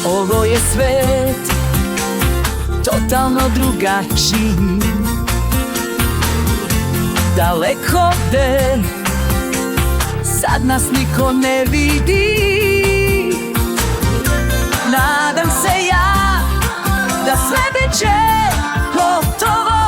Ovo je svet totalno drugačiji, daleko gde sad nas niko ne vidi. Nadam se ja da sve biće gotovo,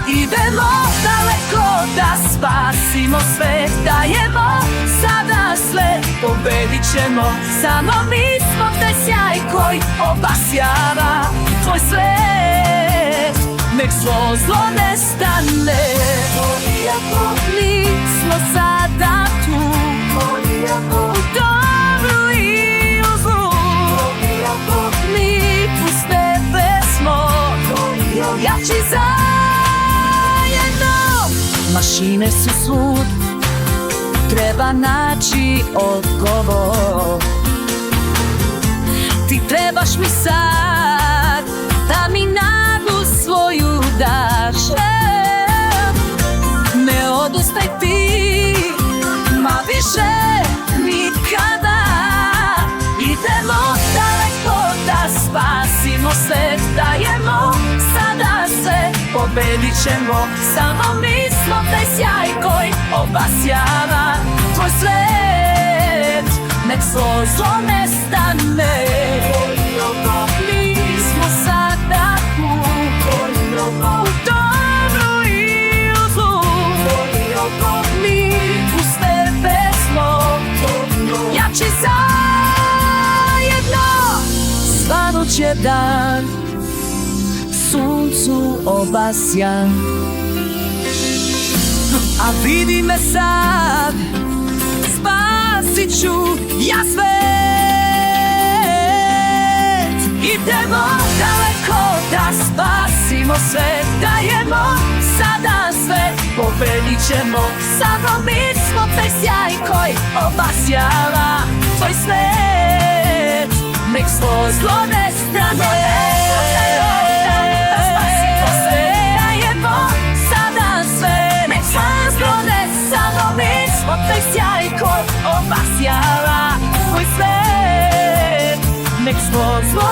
idemo daleko da spasimo svet, dajemo sada sve, pobedit ćemo. Samo mi smo taj sjaj koji obasjava tvoj svet, nek svo zlo nestane. Mi smo sada tu, u dobru i u zlu, mi uz tebe smo jači zajedno. Mašine su svud, treba naći odgovor. Ti trebaš mi sad, da mi nadu svoju daš. Ne odustaj ti, ma više nikada. Idemo daleko da spasimo svet, dajemo sada sve, pobedit ćemo. Samo mi smo taj sjaj koji obasjava tvoj svet, nek svo zlo nestane. Mi smo sada tu, u dobru i u zlu, mi uz tebe smo jači zajedno. Svanut će dan, suncu obasjan, a vidi me sad, spasit ću ja svet. Idemo daleko da spasimo svet, dajemo sada sve, pobedit ćemo. Samo mi smo taj sjaj koji obasjava tvoj svet, nek svo zlo nestane. Taj sjaj koji obasjava tvoj svet, nek svo zlo